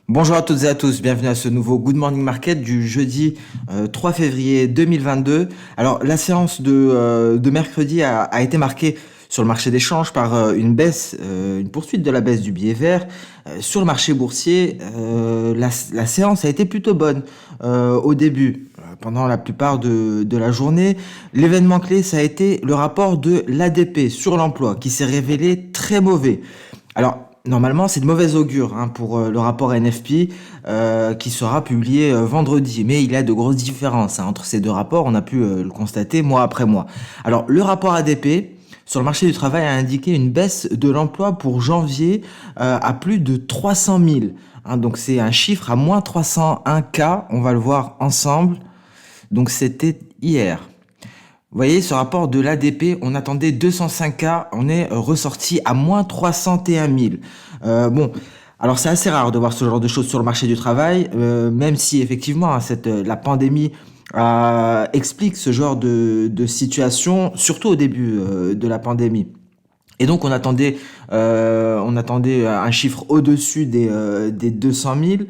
Bonjour à toutes et à tous, bienvenue à ce nouveau Good Morning Market du jeudi 3 février 2022. Alors la séance de mercredi a été marquée sur le marché des changes par une poursuite de la baisse du billet vert. Sur le marché boursier, la séance a été plutôt bonne au début. Pendant la plupart de la journée, l'événement clé, ça a été le rapport de l'ADP sur l'emploi qui s'est révélé très mauvais. Alors, normalement, c'est de mauvaise augure pour le rapport NFP qui sera publié vendredi. Mais il y a de grosses différences entre ces deux rapports. On a pu le constater mois après mois. Alors, le rapport ADP sur le marché du travail a indiqué une baisse de l'emploi pour janvier à plus de 300 000. Donc, c'est un chiffre à moins 301 cas. On va le voir ensemble. Donc, c'était hier. Vous voyez, ce rapport de l'ADP, on attendait 205 cas, on est ressorti à moins 301 000. Bon, alors c'est assez rare de voir ce genre de choses sur le marché du travail, même si effectivement la pandémie explique ce genre de situation, surtout au début de la pandémie. Et donc on attendait un chiffre au-dessus des 200 000.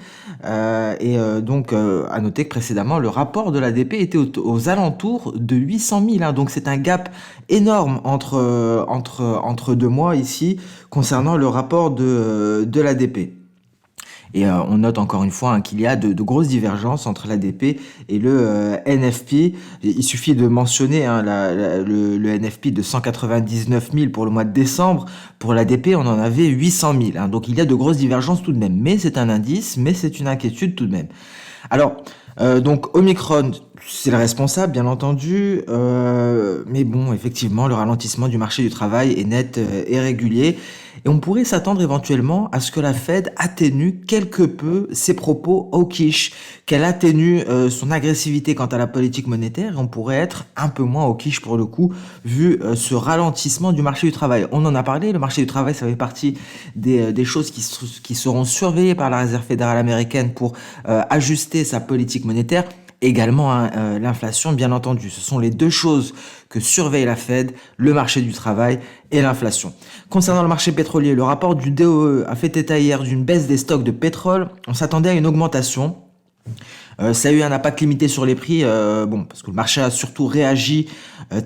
À noter que précédemment, le rapport de l'ADP était aux alentours de 800 000. Donc c'est un gap énorme entre deux mois ici concernant le rapport de l'ADP. Et on note encore une fois qu'il y a de grosses divergences entre l'ADP et le NFP. Il suffit de mentionner le NFP de 199 000 pour le mois de décembre. Pour l'ADP, on en avait 800 000. Donc il y a de grosses divergences tout de même. Mais c'est un indice, mais c'est une inquiétude tout de même. Alors, donc Omicron, c'est le responsable, bien entendu. Mais bon, effectivement, le ralentissement du marché du travail est net et régulier. Et on pourrait s'attendre éventuellement à ce que la Fed atténue quelque peu ses propos hawkish, qu'elle atténue son agressivité quant à la politique monétaire. Et on pourrait être un peu moins hawkish pour le coup, vu ce ralentissement du marché du travail. On en a parlé, le marché du travail, ça fait partie des choses qui seront surveillées par la Réserve fédérale américaine pour ajuster sa politique monétaire. Également l'inflation, bien entendu. Ce sont les deux choses que surveille la Fed, le marché du travail et l'inflation. Concernant le marché pétrolier, le rapport du DOE a fait état hier d'une baisse des stocks de pétrole. On s'attendait à une augmentation. Ça a eu un impact limité sur les prix, parce que le marché a surtout réagi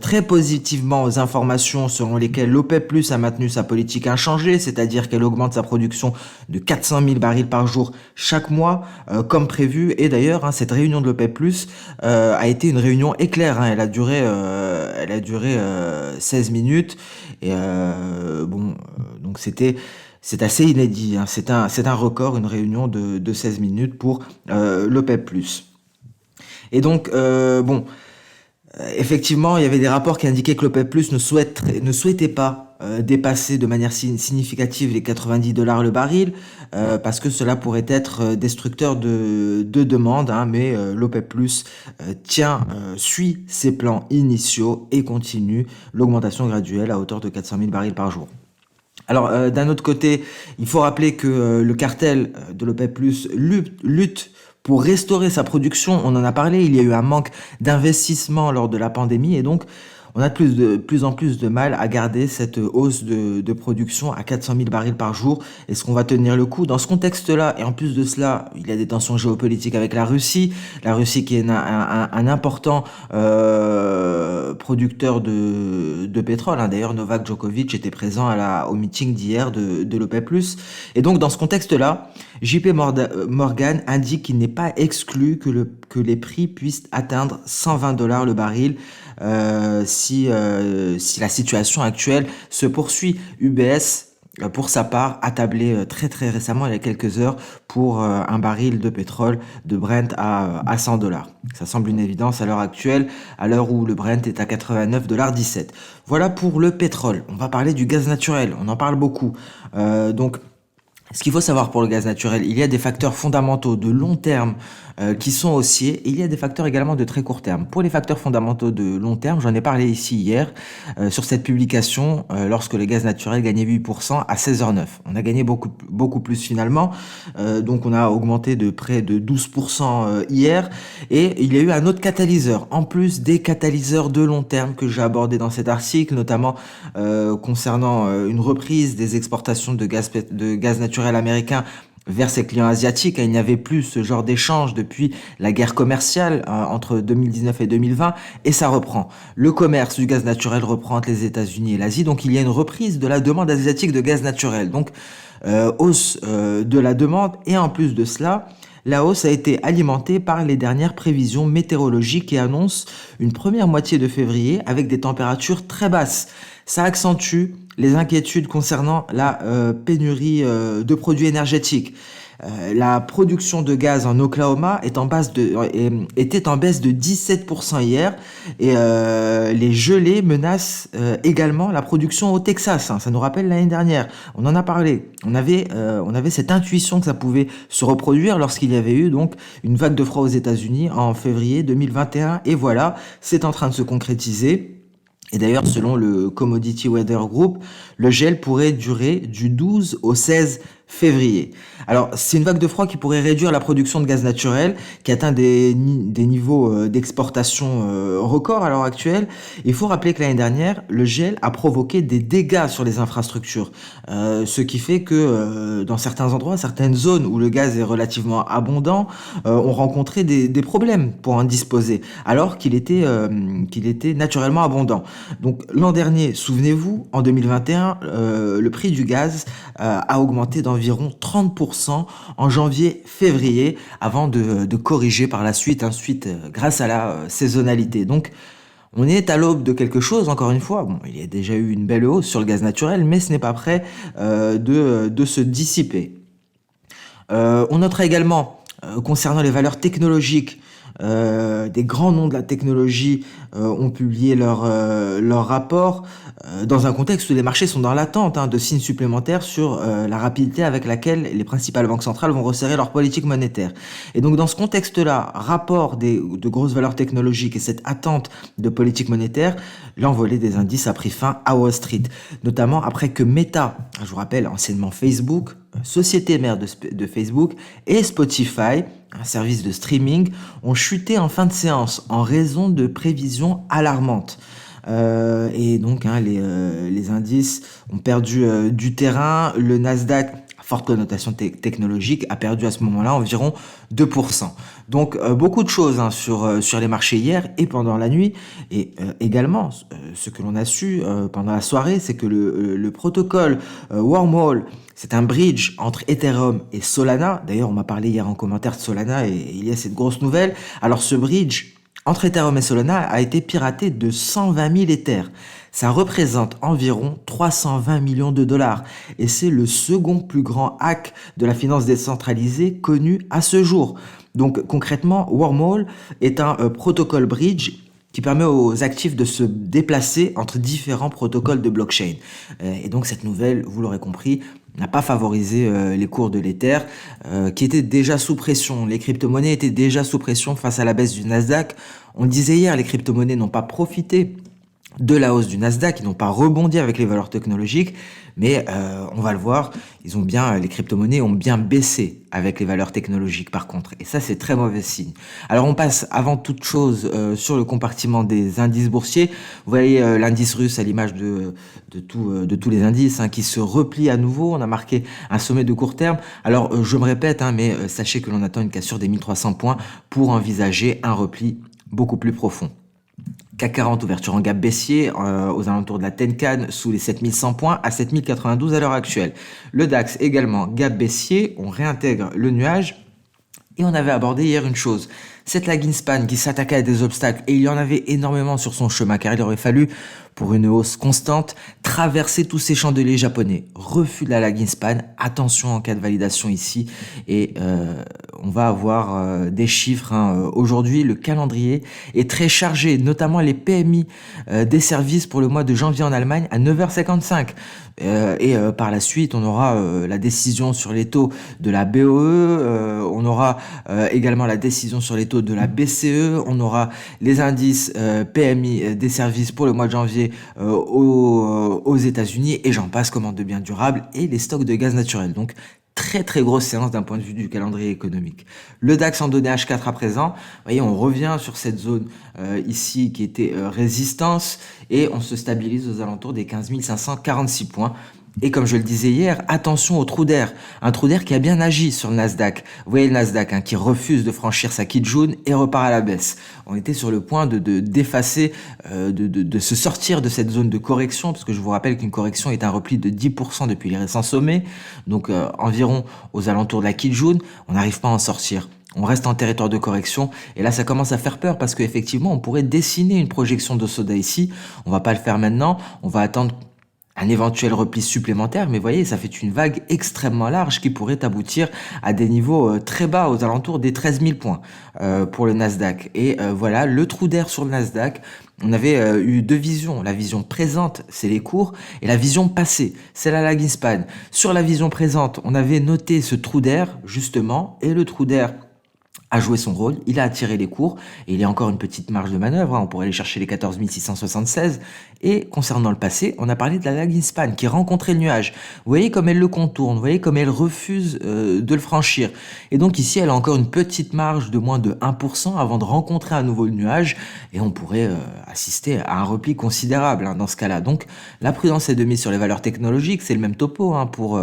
très positivement aux informations selon lesquelles l'OPEP+ a maintenu sa politique inchangée, c'est-à-dire qu'elle augmente sa production de 400 000 barils par jour chaque mois, comme prévu. Et d'ailleurs, cette réunion de l'OPEP+ a été une réunion éclair. Elle a duré 16 minutes. Et donc c'est assez inédit. C'est un record, une réunion de 16 minutes pour l'OPEP+. Et donc, effectivement, il y avait des rapports qui indiquaient que l'OPEP+ ne souhaitait pas dépasser de manière significative les 90 dollars le baril, parce que cela pourrait être destructeur de demande, mais l'OPEP+ suit ses plans initiaux et continue l'augmentation graduelle à hauteur de 400 000 barils par jour. Alors, d'un autre côté, il faut rappeler que le cartel de l'OPEP+ lutte pour restaurer sa production. On en a parlé, il y a eu un manque d'investissement lors de la pandémie et donc on a de plus en plus de mal à garder cette hausse de production à 400 000 barils par jour. Est-ce qu'on va tenir le coup? Dans ce contexte-là, et en plus de cela, il y a des tensions géopolitiques avec la Russie qui est un important producteur de pétrole. D'ailleurs, Novak Djokovic était présent au meeting d'hier de l'OPEP+. Et donc, dans ce contexte-là, JP Morgan indique qu'il n'est pas exclu que les prix puissent atteindre 120 dollars le baril si la situation actuelle se poursuit. UBS, pour sa part, a tablé très très récemment, il y a quelques heures, pour un baril de pétrole de Brent à 100 dollars. Ça semble une évidence à l'heure actuelle, à l'heure où le Brent est à 89,17 $. Voilà pour le pétrole. On va parler du gaz naturel, on en parle beaucoup. Donc, ce qu'il faut savoir pour le gaz naturel, il y a des facteurs fondamentaux de long terme qui sont haussiers et il y a des facteurs également de très court terme. Pour les facteurs fondamentaux de long terme, j'en ai parlé ici hier sur cette publication lorsque le gaz naturel gagnait 8% à 16h09. On a gagné beaucoup plus finalement, donc on a augmenté de près de 12% hier et il y a eu un autre catalyseur, en plus des catalyseurs de long terme que j'ai abordé dans cet article, notamment concernant une reprise des exportations de gaz naturel américain vers ses clients asiatiques. Il n'y avait plus ce genre d'échange depuis la guerre commerciale entre 2019 et 2020 et ça reprend. Le commerce du gaz naturel reprend entre les États-Unis et l'Asie, donc il y a une reprise de la demande asiatique de gaz naturel. Donc hausse de la demande et en plus de cela, la hausse a été alimentée par les dernières prévisions météorologiques qui annoncent une première moitié de février avec des températures très basses. Ça accentue les inquiétudes concernant la pénurie de produits énergétiques. La production de gaz en Oklahoma était en baisse de 17% hier et les gelées menacent également la production au Texas. Ça nous rappelle l'année dernière. On en a parlé. On avait cette intuition que ça pouvait se reproduire lorsqu'il y avait eu donc une vague de froid aux États-Unis en février 2021. Et voilà, c'est en train de se concrétiser. Et d'ailleurs, selon le Commodity Weather Group, le gel pourrait durer du 12 au 16 février. Alors, c'est une vague de froid qui pourrait réduire la production de gaz naturel, qui atteint des niveaux d'exportation records à l'heure actuelle. Il faut rappeler que l'année dernière, le gel a provoqué des dégâts sur les infrastructures, ce qui fait que dans certains endroits, certaines zones où le gaz est relativement abondant, ont rencontré des problèmes pour en disposer, alors qu'il était naturellement abondant. Donc l'an dernier, souvenez-vous, en 2021, le prix du gaz a augmenté d'environ 30% en janvier-février avant de corriger par la suite, grâce à la saisonnalité. Donc on est à l'aube de quelque chose, encore une fois. Bon, il y a déjà eu une belle hausse sur le gaz naturel, mais ce n'est pas prêt de se dissiper. On notera également, concernant les valeurs technologiques, des grands noms de la technologie ont publié leur rapport dans un contexte où les marchés sont dans l'attente de signes supplémentaires sur la rapidité avec laquelle les principales banques centrales vont resserrer leur politique monétaire. Et donc dans ce contexte-là, rapport de grosses valeurs technologiques et cette attente de politique monétaire, l'envolée des indices a pris fin à Wall Street, notamment après que Meta, je vous rappelle anciennement Facebook, société mère de Facebook, et Spotify, un service de streaming, ont chuté en fin de séance en raison de prévisions alarmantes. Et donc les indices ont perdu du terrain. Le Nasdaq, à forte connotation technologique, a perdu à ce moment-là environ 2%. Donc beaucoup de choses sur les marchés hier et pendant la nuit. Et également, ce que l'on a su pendant la soirée, c'est que le protocole Wormhole, c'est un bridge entre Ethereum et Solana. D'ailleurs, on m'a parlé hier en commentaire de Solana et il y a cette grosse nouvelle. Alors ce bridge entre Ethereum et Solana a été piraté de 120 000 Ethers. Ça représente environ 320 millions de dollars. Et c'est le second plus grand hack de la finance décentralisée connu à ce jour. Donc concrètement, Wormhole est un protocole bridge qui permet aux actifs de se déplacer entre différents protocoles de blockchain. Et donc cette nouvelle, vous l'aurez compris, n'a pas favorisé les cours de l'Ether, qui étaient déjà sous pression. Les crypto-monnaies étaient déjà sous pression face à la baisse du Nasdaq. On le disait hier, les crypto-monnaies n'ont pas profité de la hausse du Nasdaq, ils n'ont pas rebondi avec les valeurs technologiques, mais on va le voir, les crypto-monnaies ont bien baissé avec les valeurs technologiques par contre, et ça c'est très mauvais signe. Alors on passe avant toute chose sur le compartiment des indices boursiers. Vous voyez l'indice russe à l'image de tous les indices qui se replie à nouveau. On a marqué un sommet de court terme. Alors je me répète, mais sachez que l'on attend une cassure des 1300 points pour envisager un repli beaucoup plus profond. CAC 40, ouverture en gap baissier aux alentours de la Tenkan sous les 7100 points à 7092 à l'heure actuelle. Le DAX également gap baissier, on réintègre le nuage et on avait abordé hier une chose. Cette lagging span qui s'attaquait à des obstacles, et il y en avait énormément sur son chemin car il aurait fallu, pour une hausse constante, traverser tous ces chandeliers japonais. Refus de la lagging span, attention en cas de validation ici, et on va avoir des chiffres. Aujourd'hui, le calendrier est très chargé, notamment les PMI des services pour le mois de janvier en Allemagne à 9h55. Et par la suite, on aura la décision sur les taux de la BOE, on aura également la décision sur les taux de la BCE, on aura les indices PMI des services pour le mois de janvier aux États-Unis, et j'en passe, commande de biens durables et les stocks de gaz naturel. Donc très très grosse séance d'un point de vue du calendrier économique. Le DAX en données H4 à présent. Vous voyez, on revient sur cette zone ici qui était résistance, et on se stabilise aux alentours des 15 546 points. Et comme je le disais hier, attention au trou d'air. Un trou d'air qui a bien agi sur le Nasdaq. Vous voyez le Nasdaq hein, qui refuse de franchir sa Kijun et repart à la baisse. On était sur le point d'effacer, de se sortir de cette zone de correction, parce que je vous rappelle qu'une correction est un repli de 10% depuis les récents sommets, donc environ aux alentours de la Kijun. On n'arrive pas à en sortir. On reste en territoire de correction et là ça commence à faire peur parce qu'effectivement on pourrait dessiner une projection de Soda ici. On va pas le faire maintenant, on va attendre un éventuel repli supplémentaire, mais vous voyez, ça fait une vague extrêmement large qui pourrait aboutir à des niveaux très bas, aux alentours des 13 000 points pour le Nasdaq. Et voilà, le trou d'air sur le Nasdaq, on avait eu deux visions. La vision présente, c'est les cours, et la vision passée, c'est la lagging span. Sur la vision présente, on avait noté ce trou d'air, justement, et le trou d'air a joué son rôle, il a attiré les cours, et il y a encore une petite marge de manœuvre, hein, on pourrait aller chercher les 14 676, et concernant le passé, on a parlé de la lagging span qui rencontrait le nuage. Vous voyez comme elle le contourne, vous voyez comme elle refuse de le franchir, et donc ici elle a encore une petite marge de moins de 1% avant de rencontrer à nouveau le nuage, et on pourrait assister à un repli considérable hein, dans ce cas-là. Donc la prudence est de mise sur les valeurs technologiques, c'est le même topo hein, pour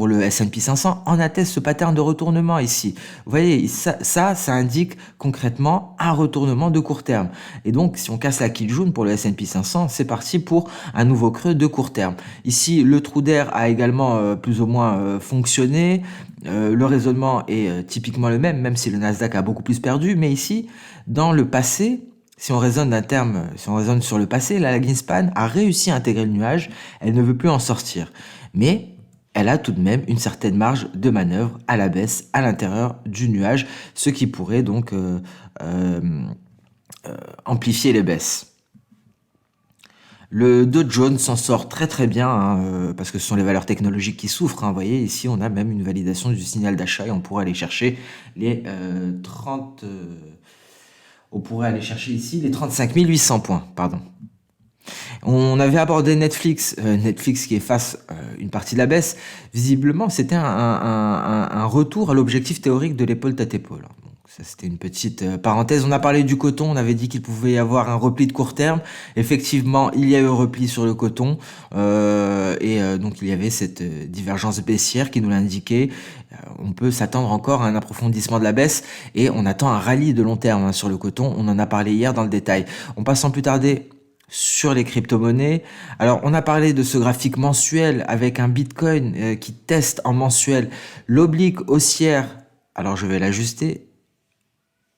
le S&P 500, en atteste ce pattern de retournement ici. Vous voyez, ça indique concrètement un retournement de court terme. Et donc, si on casse la Kijun pour le S&P 500, c'est parti pour un nouveau creux de court terme. Ici, le trou d'air a également plus ou moins fonctionné. Le raisonnement est typiquement le même, même si le Nasdaq a beaucoup plus perdu. Mais ici, dans le passé, si on raisonne sur le passé, la lagging span a réussi à intégrer le nuage. Elle ne veut plus en sortir. Mais elle a tout de même une certaine marge de manœuvre à la baisse à l'intérieur du nuage, ce qui pourrait donc amplifier les baisses. Le Dow Jones s'en sort très très bien, hein, parce que ce sont les valeurs technologiques qui souffrent. Hein. Vous voyez, ici on a même une validation du signal d'achat et on pourrait aller chercher les 30... on pourrait aller chercher ici les 35 800 points, pardon. On avait abordé Netflix qui efface une partie de la baisse. Visiblement, c'était un retour à l'objectif théorique de l'épaule tête épaule. Donc, ça, c'était une petite parenthèse. On a parlé du coton, on avait dit qu'il pouvait y avoir un repli de court terme. Effectivement, il y a eu un repli sur le coton donc il y avait cette divergence baissière qui nous l'indiquait. On peut s'attendre encore à un approfondissement de la baisse et on attend un rallye de long terme hein, sur le coton. On en a parlé hier dans le détail. On passe sans plus tarder sur les crypto-monnaies. Alors, on a parlé de ce graphique mensuel avec un Bitcoin qui teste en mensuel l'oblique haussière. Alors, je vais l'ajuster.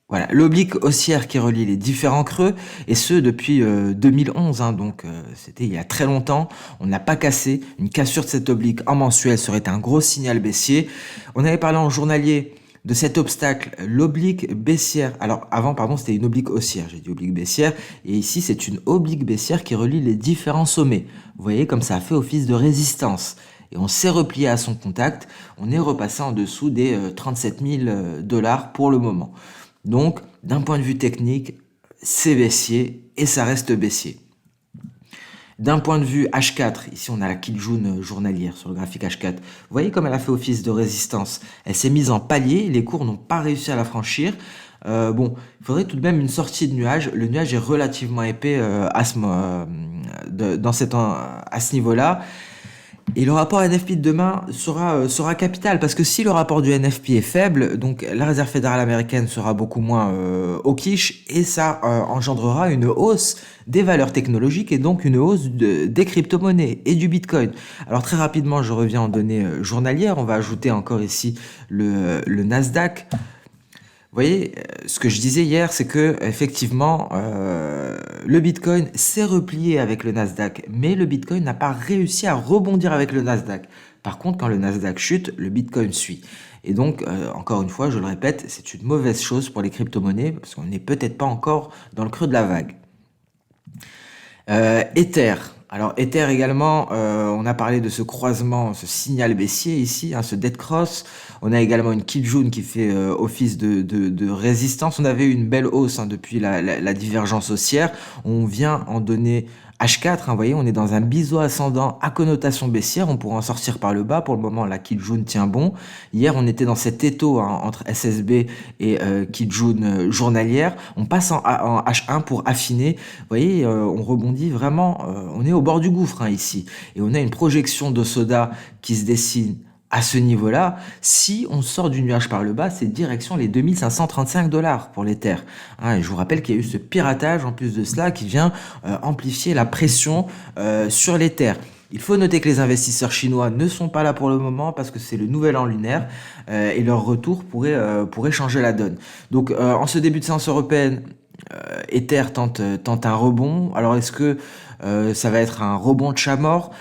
Voilà, l'oblique haussière qui relie les différents creux, et ce depuis 2011, hein, donc c'était il y a très longtemps. On n'a pas cassé. Une cassure de cette oblique en mensuel serait un gros signal baissier. On avait parlé en journalier de cet obstacle, l'oblique baissière. Alors avant, pardon, c'était une oblique haussière, j'ai dit oblique baissière, et ici c'est une oblique baissière qui relie les différents sommets. Vous voyez comme ça a fait office de résistance. Et on s'est replié à son contact, on est repassé en dessous des 37 000 $ pour le moment. Donc, d'un point de vue technique, c'est baissier et ça reste baissier. D'un point de vue H4, ici on a la Kijun journalière sur le graphique H4. Vous voyez comme elle a fait office de résistance. Elle s'est mise en palier, les cours n'ont pas réussi à la franchir. Bon, il faudrait tout de même une sortie de nuage. Le nuage est relativement épais à ce niveau-là. Et le rapport NFP de demain sera capital, parce que si le rapport du NFP est faible, donc la Réserve fédérale américaine sera beaucoup moins hawkish, et ça engendrera une hausse des valeurs technologiques et donc une hausse des crypto-monnaies et du Bitcoin. Alors très rapidement, je reviens en données journalières. On va ajouter encore ici le Nasdaq. Vous voyez, ce que je disais hier, c'est que effectivement, le Bitcoin s'est replié avec le Nasdaq, mais le Bitcoin n'a pas réussi à rebondir avec le Nasdaq. Par contre, quand le Nasdaq chute, le Bitcoin suit. Et donc, encore une fois, je le répète, c'est une mauvaise chose pour les crypto-monnaies, parce qu'on n'est peut-être pas encore dans le creux de la vague. Ether. Alors Ether également, on a parlé de ce croisement, ce signal baissier ici, hein, ce dead cross. On a également une Kijun qui fait office de résistance. On avait eu une belle hausse hein, depuis la divergence haussière. On vient en donner H4, vous voyez, on est dans un biseau ascendant à connotation baissière, on pourrait en sortir par le bas. Pour le moment, la Kijun tient bon. Hier, on était dans cet étau entre SSB et Kijun journalière. On passe en H1 pour affiner. Vous voyez, on rebondit vraiment, on est au bord du gouffre ici. Et on a une projection de soda qui se dessine à ce niveau-là. Si on sort du nuage par le bas, c'est direction les 2535 $ pour l'Ether. Et je vous rappelle qu'il y a eu ce piratage en plus de cela qui vient amplifier la pression sur l'Ether. Il faut noter que les investisseurs chinois ne sont pas là pour le moment parce que c'est le nouvel an lunaire et leur retour pourrait changer la donne. Donc en ce début de séance européenne, Ether tente un rebond. Alors est-ce que ça va être un rebond de chat mort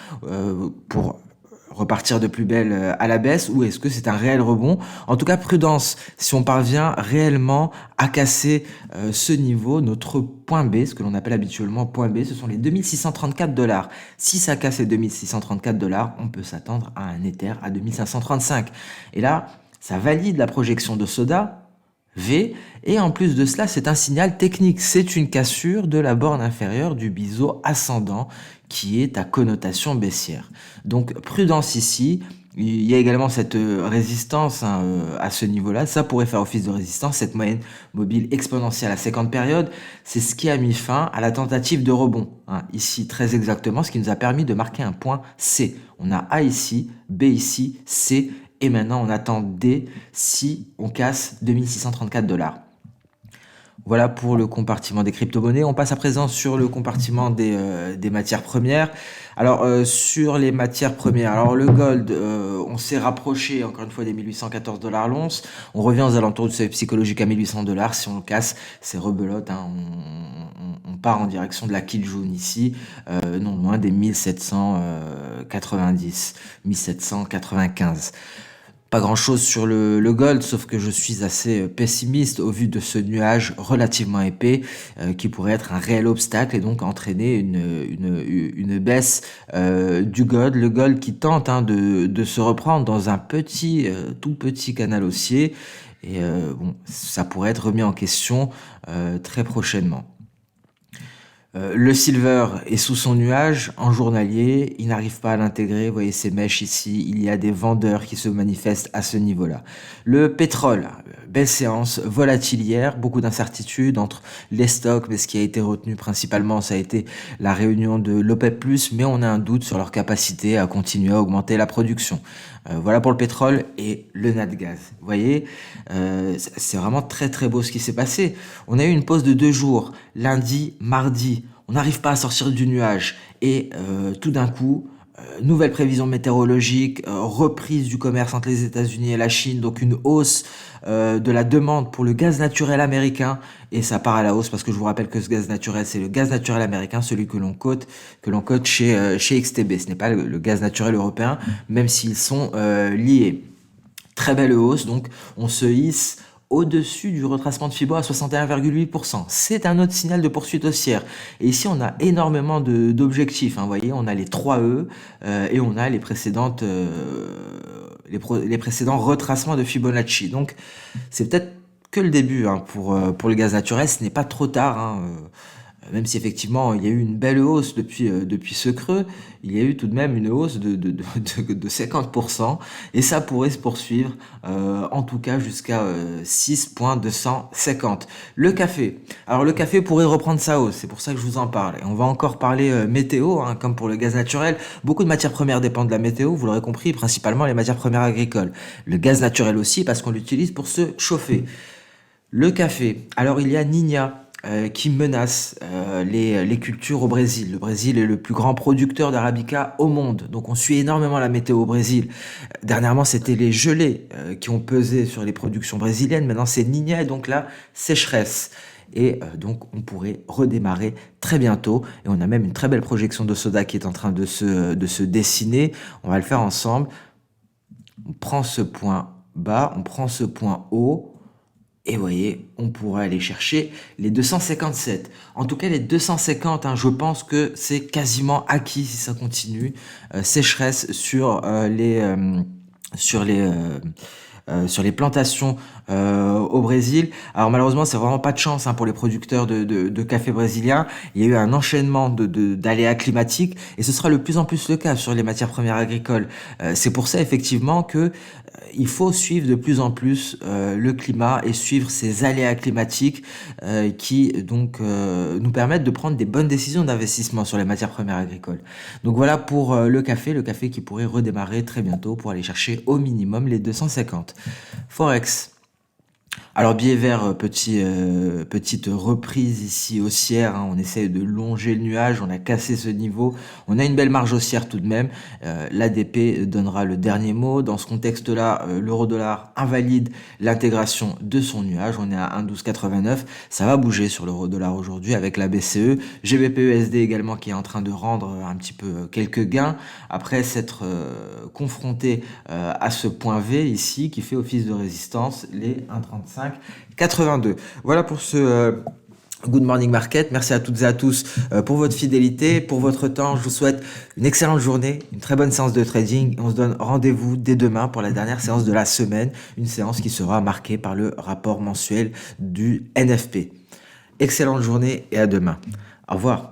pour repartir de plus belle à la baisse, ou est-ce que c'est un réel rebond? En tout cas, prudence, si on parvient réellement à casser ce niveau, notre point B, ce que l'on appelle habituellement point B, ce sont les 2634 $. Si ça casse les 2634 $, on peut s'attendre à un Ether à 2535. Et là, ça valide la projection de Soda, V, et en plus de cela, c'est un signal technique. C'est une cassure de la borne inférieure du biseau ascendant qui est à connotation baissière. Donc prudence ici. Il y a également cette résistance à ce niveau-là. Ça pourrait faire office de résistance. Cette moyenne mobile exponentielle à 50 périodes, c'est ce qui a mis fin à la tentative de rebond. Ici, très exactement, ce qui nous a permis de marquer un point C. On a A ici, B ici, C. Et maintenant, on attend D si on casse 2634 $. Voilà pour le compartiment des crypto-monnaies. On passe à présent sur le compartiment des matières premières. Alors, sur les matières premières, alors le gold, on s'est rapproché encore une fois des 1814 $ l'once. On revient aux alentours du seuil psychologique à 1800 $. Si on le casse, c'est rebelote. On part en direction de la Kijun ici, non loin des 1790, 1795. Pas grand-chose sur le gold, sauf que je suis assez pessimiste au vu de ce nuage relativement épais qui pourrait être un réel obstacle et donc entraîner une baisse du gold. Le gold qui tente de se reprendre dans un tout petit canal haussier et bon, ça pourrait être remis en question très prochainement. Le silver est sous son nuage en journalier, il n'arrive pas à l'intégrer, vous voyez ces mèches ici, il y a des vendeurs qui se manifestent à ce niveau-là. Le pétrole, belle séance, volatile hier, beaucoup d'incertitudes entre les stocks, mais ce qui a été retenu principalement, ça a été la réunion de l'OPEP+, mais on a un doute sur leur capacité à continuer à augmenter la production. Voilà pour le pétrole et le Natgaz. Vous voyez, c'est vraiment très très beau ce qui s'est passé. On a eu une pause de 2 jours, lundi, mardi. On n'arrive pas à sortir du nuage. Et tout d'un coup, nouvelle prévision météorologique, reprise du commerce entre les États-Unis et la Chine, donc une hausse de la demande pour le gaz naturel américain, et ça part à la hausse parce que je vous rappelle que ce gaz naturel, c'est le gaz naturel américain, celui que l'on cote chez XTB. Ce n'est pas le gaz naturel européen, même s'ils sont liés. Très belle hausse, donc on se hisse au-dessus du retracement de Fibo à 61,8%. C'est un autre signal de poursuite haussière. Et ici, on a énormément d'objectifs. Vous voyez, on a les 3E et on a les précédents retracements de Fibonacci. Donc, c'est peut-être que le début pour le gaz naturel. Ce n'est pas trop tard. Même si effectivement il y a eu une belle hausse depuis ce creux, il y a eu tout de même une hausse de 50%, et ça pourrait se poursuivre en tout cas jusqu'à 6,250. Le café, alors le café pourrait reprendre sa hausse, c'est pour ça que je vous en parle. Et on va encore parler météo, comme pour le gaz naturel. Beaucoup de matières premières dépendent de la météo, vous l'aurez compris, principalement les matières premières agricoles. Le gaz naturel aussi, parce qu'on l'utilise pour se chauffer. Le café, alors il y a Niña qui menace les cultures au Brésil. Le Brésil est le plus grand producteur d'arabica au monde, donc on suit énormément la météo au Brésil. Dernièrement, c'était les gelées qui ont pesé sur les productions brésiliennes. Maintenant, c'est Niña et donc la sécheresse. Et donc, on pourrait redémarrer très bientôt. Et on a même une très belle projection de soda qui est en train de se dessiner. On va le faire ensemble. On prend ce point bas, on prend ce point haut. Et vous voyez, on pourrait aller chercher les 257. En tout cas, les 250, je pense que c'est quasiment acquis si ça continue. Sécheresse sur les sur les plantations au Brésil. Alors malheureusement, c'est vraiment pas de chance pour les producteurs de café brésiliens. Il y a eu un enchaînement d'aléas climatiques et ce sera de plus en plus le cas sur les matières premières agricoles. C'est pour ça effectivement que il faut suivre de plus en plus le climat et suivre ces aléas climatiques qui donc nous permettent de prendre des bonnes décisions d'investissement sur les matières premières agricoles. Donc voilà pour le café qui pourrait redémarrer très bientôt pour aller chercher au minimum les 250. Forex. Alors biais vert, petite reprise ici haussière, on essaye de longer le nuage, on a cassé ce niveau, on a une belle marge haussière tout de même. L'ADP donnera le dernier mot. Dans ce contexte-là, l'euro-dollar invalide l'intégration de son nuage, on est à 1,1289. Ça va bouger sur l'euro-dollar aujourd'hui avec la BCE. GBP-USD également qui est en train de rendre un petit peu quelques gains après s'être confronté à ce point V ici qui fait office de résistance, les 1,35. 82. Voilà pour ce Good Morning Market. Merci à toutes et à tous pour votre fidélité, pour votre temps. Je vous souhaite une excellente journée, une très bonne séance de trading. On se donne rendez-vous dès demain pour la dernière séance de la semaine, une séance qui sera marquée par le rapport mensuel du NFP. Excellente journée et à demain. Au revoir.